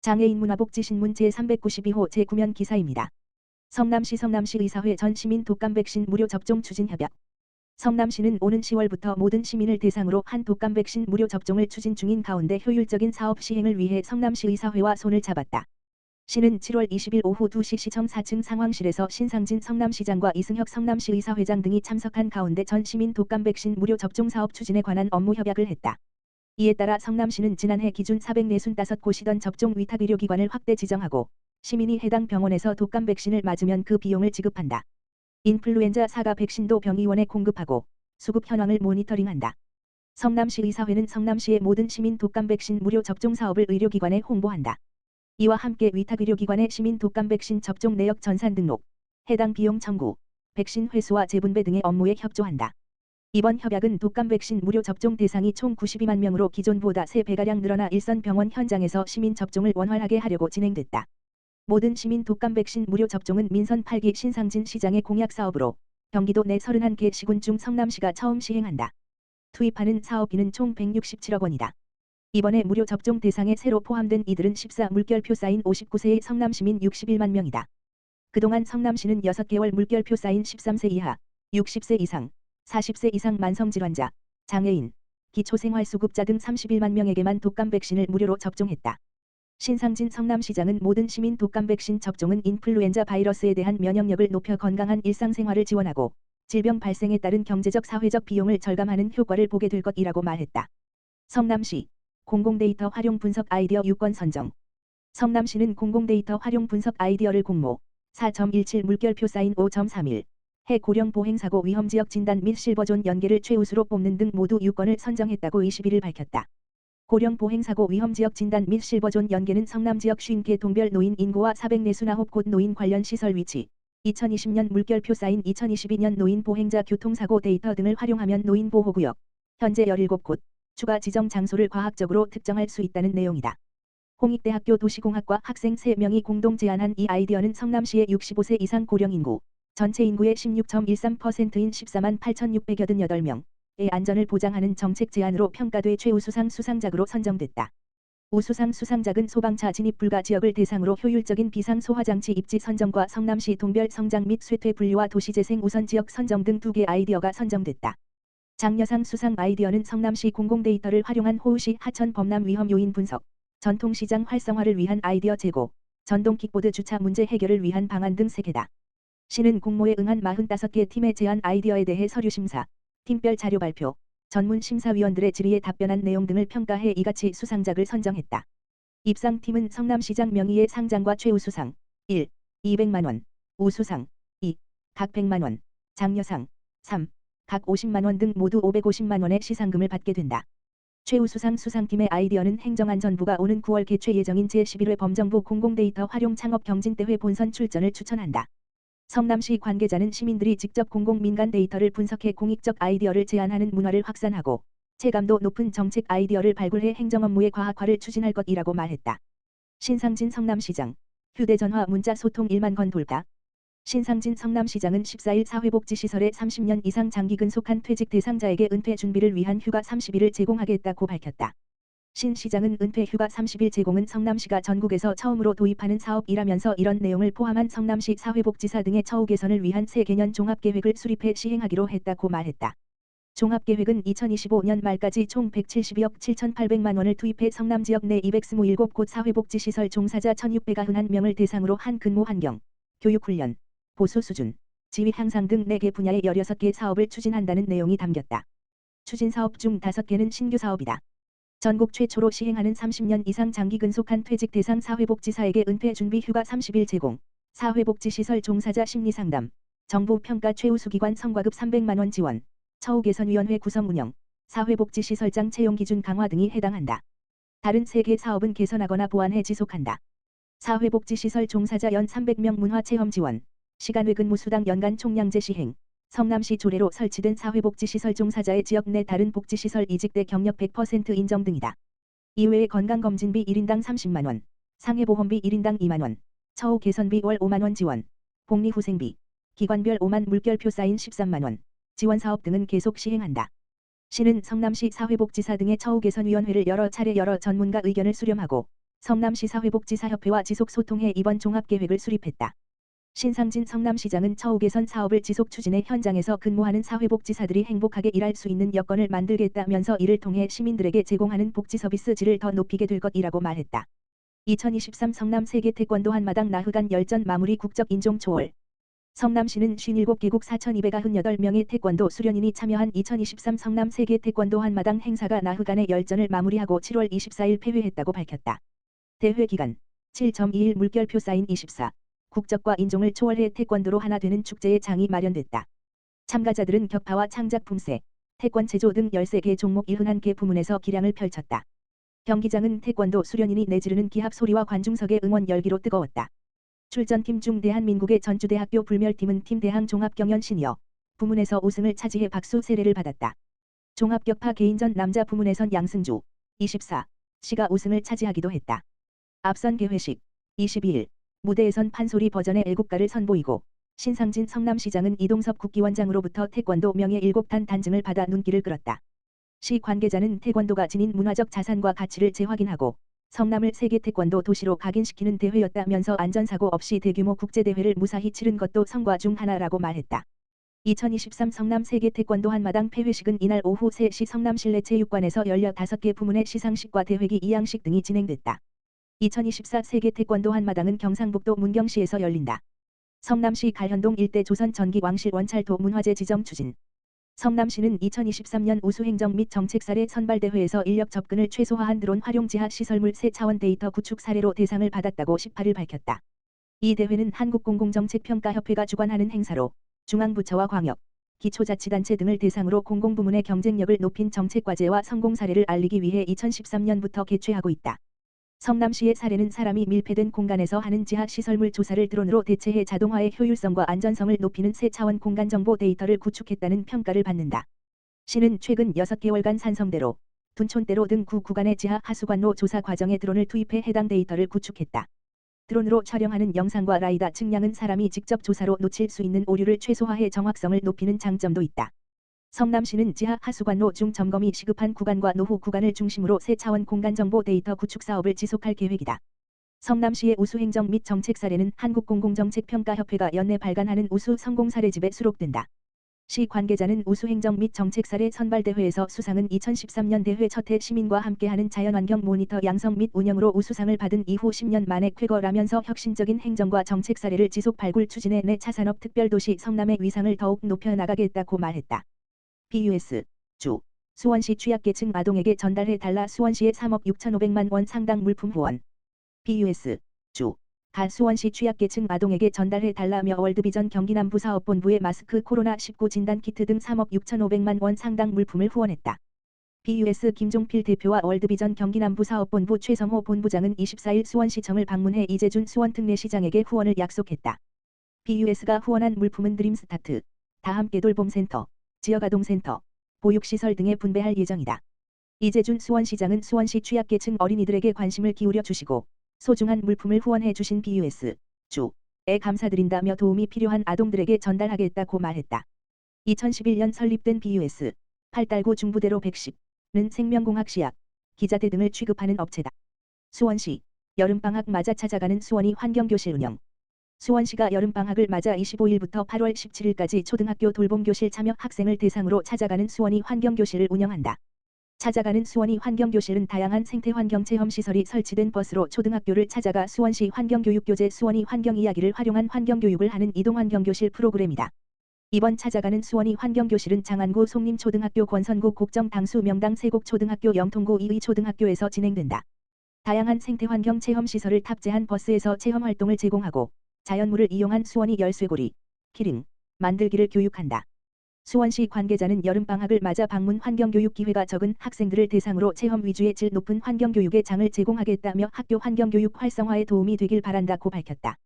장애인 문화복지신문 제392호 제9면 기사입니다. 성남시 의사회 전 시민 독감 백신 무료 접종 추진 협약. 성남시는 오는 10월부터 모든 시민을 대상으로 한 독감 백신 무료 접종을 추진 중인 가운데 효율적인 사업 시행을 위해 성남시 의사회와 손을 잡았다. 시는 7월 20일 오후 2시 시청 4층 상황실에서 신상진 성남시장과 이승혁 성남시 의사회장 등이 참석한 가운데 전 시민 독감 백신 무료 접종 사업 추진에 관한 업무 협약을 했다. 이에 따라 성남시는 지난해 기준 445곳이던 접종 위탁 의료기관을 확대 지정하고 시민이 해당 병원에서 독감 백신을 맞으면 그 비용을 지급한다. 인플루엔자 사가 백신도 병의원에 공급하고 수급 현황을 모니터링한다. 성남시 의사회는 성남시의 모든 시민 독감 백신 무료 접종 사업을 의료기관에 홍보한다. 이와 함께 위탁 의료기관의 시민 독감 백신 접종 내역 전산 등록, 해당 비용 청구, 백신 회수와 재분배 등의 업무에 협조한다. 이번 협약은 독감 백신 무료 접종 대상이 총 92만 명으로 기존보다 3배가량 늘어나 일선 병원 현장에서 시민 접종을 원활하게 하려고 진행됐다. 모든 시민 독감 백신 무료 접종은 민선 8기 신상진 시장의 공약 사업으로 경기도 내 31개 시군 중 성남시가 처음 시행한다. 투입하는 사업비는 총 167억 원이다. 이번에 무료 접종 대상에 새로 포함된 이들은 14 물결표 쌓인 59세의 성남시민 61만 명이다. 그동안 성남시는 6개월 물결표 쌓인 13세 이하, 60세 이상, 40세 이상 만성질환자, 장애인, 기초생활수급자 등 31만 명에게만 독감 백신을 무료로 접종했다. 신상진 성남시장은 모든 시민 독감 백신 접종은 인플루엔자 바이러스에 대한 면역력을 높여 건강한 일상생활을 지원하고 질병 발생에 따른 경제적 사회적 비용을 절감하는 효과를 보게 될 것이라고 말했다. 성남시 공공데이터 활용 분석 아이디어 유권 선정. 성남시는 공공데이터 활용 분석 아이디어를 공모 4.17 물결표 사인 5.31 해 고령 보행사고 위험지역 진단 및 실버존 연계를 최우수로 뽑는 등 모두 6건을 선정했다고 21일 밝혔다. 고령 보행사고 위험지역 진단 및 실버존 연계는 성남지역 50개 동별 노인 인구와 449곳 노인 관련 시설 위치, 2020년 물결표 사인 2022년 노인 보행자 교통사고 데이터 등을 활용하면 노인 보호구역, 현재 17곳, 추가 지정 장소를 과학적으로 특정할 수 있다는 내용이다. 홍익대학교 도시공학과 학생 3명이 공동 제안한 이 아이디어는 성남시의 65세 이상 고령 인구, 전체 인구의 16.13%인 14만 8,688명의 안전을 보장하는 정책 제안으로 평가돼 최우수상 수상작으로 선정됐다. 우수상 수상작은 소방차 진입 불가 지역을 대상으로 효율적인 비상소화장치 입지 선정과 성남시 동별 성장 및 쇠퇴 분리와 도시재생 우선 지역 선정 등 2개 아이디어가 선정됐다. 장려상 수상 아이디어는 성남시 공공데이터를 활용한 호우시 하천 범람 위험 요인 분석, 전통시장 활성화를 위한 아이디어 제고, 전동 킥보드 주차 문제 해결을 위한 방안 등 3개다. 시는 공모에 응한 45개 팀의 제안 아이디어에 대해 서류심사, 팀별 자료 발표, 전문 심사위원들의 질의에 답변한 내용 등을 평가해 이같이 수상작을 선정했다. 입상팀은 성남시장 명의의 상장과 최우수상 1. 200만 원, 우수상 2. 각 100만 원, 장려상 3. 각 50만 원 등 모두 550만 원의 시상금을 받게 된다. 최우수상 수상팀의 아이디어는 행정안전부가 오는 9월 개최 예정인 제11회 범정부 공공데이터 활용 창업 경진대회 본선 출전을 추천한다. 성남시 관계자는 시민들이 직접 공공민간 데이터를 분석해 공익적 아이디어를 제안하는 문화를 확산하고 체감도 높은 정책 아이디어를 발굴해 행정업무의 과학화를 추진할 것이라고 말했다. 신상진 성남시장, 휴대전화 문자 소통 1만 건 돌파. 신상진 성남시장은 14일 사회복지시설에 30년 이상 장기 근속한 퇴직 대상자에게 은퇴 준비를 위한 휴가 30일을 제공하겠다고 밝혔다. 신 시장은 은퇴 휴가 30일 제공은 성남시가 전국에서 처음으로 도입하는 사업이라면서 이런 내용을 포함한 성남시 사회복지사 등의 처우 개선을 위한 새 개년 종합계획을 수립해 시행하기로 했다고 말했다. 종합계획은 2025년 말까지 총 172억 7,800만 원을 투입해 성남지역 내 227곳 사회복지시설 종사자 1,691명을 대상으로 한 근무 환경, 교육훈련, 보수 수준, 지위 향상 등 4개 분야의 16개 사업을 추진한다는 내용이 담겼다. 추진 사업 중 5개는 신규 사업이다. 전국 최초로 시행하는 30년 이상 장기 근속한 퇴직 대상 사회복지사에게 은퇴 준비 휴가 30일 제공, 사회복지시설 종사자 심리상담, 정부 평가 최우수기관 성과급 300만 원 지원, 처우개선위원회 구성 운영, 사회복지시설장 채용 기준 강화 등이 해당한다. 다른 3개 사업은 개선하거나 보완해 지속한다. 사회복지시설 종사자 연 300명 문화체험 지원, 시간외 근무 수당 연간 총량제 시행, 성남시 조례로 설치된 사회복지시설 종사자의 지역 내 다른 복지시설 이직대 경력 100% 인정 등이다. 이외에 건강검진비 1인당 30만 원, 상해보험비 1인당 2만 원, 처우 개선비 월 5만 원 지원, 복리후생비, 기관별 5만 물결표 사인 13만 원, 지원사업 등은 계속 시행한다. 시는 성남시 사회복지사 등의 처우 개선위원회를 여러 차례 열어 전문가 의견을 수렴하고 성남시 사회복지사협회와 지속소통해 이번 종합계획을 수립했다. 신상진 성남시장은 처우 개선 사업을 지속 추진해 현장에서 근무하는 사회복지사들이 행복하게 일할 수 있는 여건을 만들겠다면서 이를 통해 시민들에게 제공하는 복지 서비스 질을 더 높이게 될 것이라고 말했다. 2023 성남 세계 태권도 한마당 나흘간 열전 마무리 국적 인종 초월. 성남시는 57개국 4,298명의 태권도 수련인이 참여한 2023 성남 세계 태권도 한마당 행사가 나흘간의 열전을 마무리하고 7월 24일 폐회했다고 밝혔다. 대회 기간 7.21 물결표 사인 24. 국적과 인종을 초월해 태권도로 하나 되는 축제의 장이 마련됐다. 참가자들은 격파와 창작 품새, 태권 체조 등 13개 종목 71개 부문에서 기량을 펼쳤다. 경기장은 태권도 수련인이 내지르는 기합 소리와 관중석의 응원 열기로 뜨거웠다. 출전팀 중 대한민국의 전주대학교 불멸팀은 팀 대항 종합경연 시니어 부문에서 우승을 차지해 박수 세례를 받았다. 종합격파 개인전 남자 부문에선 양승주 24시가 우승을 차지하기도 했다. 앞선 개회식 22일 무대에선 판소리 버전의 애국가를 선보이고 신상진 성남시장은 이동섭 국기원장으로부터 태권도 명예 7단 단증을 받아 눈길을 끌었다. 시 관계자는 태권도가 지닌 문화적 자산과 가치를 재확인하고 성남을 세계 태권도 도시로 각인시키는 대회였다면서 안전사고 없이 대규모 국제대회를 무사히 치른 것도 성과 중 하나라고 말했다. 2023 성남 세계 태권도 한마당 폐회식은 이날 오후 3시 성남 실내체육관에서 열려 5개 부문의 시상식과 대회기 이양식 등이 진행됐다. 2024 세계 태권도 한마당은 경상북도 문경시에서 열린다. 성남시 갈현동 일대 조선 전기 왕실 원찰도 문화재 지정 추진. 성남시는 2023년 우수행정 및 정책 사례 선발대회에서 인력 접근을 최소화한 드론 활용 지하 시설물 새 차원 데이터 구축 사례로 대상을 받았다고 18일 밝혔다. 이 대회는 한국공공정책평가협회가 주관하는 행사로 중앙부처와 광역, 기초자치단체 등을 대상으로 공공부문의 경쟁력을 높인 정책과제와 성공 사례를 알리기 위해 2013년부터 개최하고 있다. 성남시의 사례는 사람이 밀폐된 공간에서 하는 지하 시설물 조사를 드론으로 대체해 자동화의 효율성과 안전성을 높이는 새 차원 공간정보 데이터를 구축했다는 평가를 받는다. 시는 최근 6개월간 산성대로, 둔촌대로 등 9구간의 지하 하수관로 조사 과정에 드론을 투입해 해당 데이터를 구축했다. 드론으로 촬영하는 영상과 라이다 측량은 사람이 직접 조사로 놓칠 수 있는 오류를 최소화해 정확성을 높이는 장점도 있다. 성남시는 지하 하수관로 중 점검이 시급한 구간과 노후 구간을 중심으로 새 차원 공간정보 데이터 구축 사업을 지속할 계획이다. 성남시의 우수행정 및 정책 사례는 한국공공정책평가협회가 연내 발간하는 우수 성공 사례집에 수록된다. 시 관계자는 우수행정 및 정책 사례 선발대회에서 수상은 2013년 대회 첫해 시민과 함께하는 자연환경 모니터 양성 및 운영으로 우수상을 받은 이후 10년 만에 쾌거라면서 혁신적인 행정과 정책 사례를 지속 발굴 추진해 내 차산업 특별도시 성남의 위상을 더욱 높여나가겠다고 말했다. PUS 주 수원시 취약계층 아동에게 전달해 달라 수원시의 3억 6,500만 원 상당 물품 후원. PUS 주 가 수원시 취약계층 아동에게 전달해 달라며 월드비전 경기남부사업본부에 마스크 코로나19 진단키트 등 3억 6,500만 원 상당 물품을 후원했다. PUS 김종필 대표와 월드비전 경기남부사업본부 최성호 본부장은 24일 수원시청을 방문해 이재준 수원특례시장에게 후원을 약속했다. PUS가 후원한 물품은 드림스타트, 다함께 돌봄센터, 지역아동센터, 보육시설 등에 분배할 예정이다. 이재준 수원시장은 수원시 취약계층 어린이들에게 관심을 기울여 주시고 소중한 물품을 후원해 주신 PUS 주에 감사드린다며 도움이 필요한 아동들에게 전달하겠다고 말했다. 2011년 설립된 PUS 8달구 중부대로 110는 생명공학 시약, 기자재 등을 취급하는 업체다. 수원시 여름방학 맞아 찾아가는 수원이 환경교실 운영. 수원시가 여름방학을 맞아 25일부터 8월 17일까지 초등학교 돌봄교실 참여 학생을 대상으로 찾아가는 수원이 환경교실을 운영한다. 찾아가는 수원이 환경교실은 다양한 생태환경 체험시설이 설치된 버스로 초등학교를 찾아가 수원시 환경교육교재 수원이 환경이야기를 활용한 환경교육을 하는 이동환경교실 프로그램이다. 이번 찾아가는 수원이 환경교실은 장안구 송림초등학교 권선구 곡정 당수 명당 세곡초등학교 영통구 이의초등학교에서 진행된다. 다양한 생태환경 체험시설을 탑재한 버스에서 체험활동을 제공하고 자연물을 이용한 수원이 열쇠고리, 키링, 만들기를 교육한다. 수원시 관계자는 여름방학을 맞아 방문 환경교육 기회가 적은 학생들을 대상으로 체험 위주의 질 높은 환경교육의 장을 제공하겠다며 학교 환경교육 활성화에 도움이 되길 바란다고 밝혔다.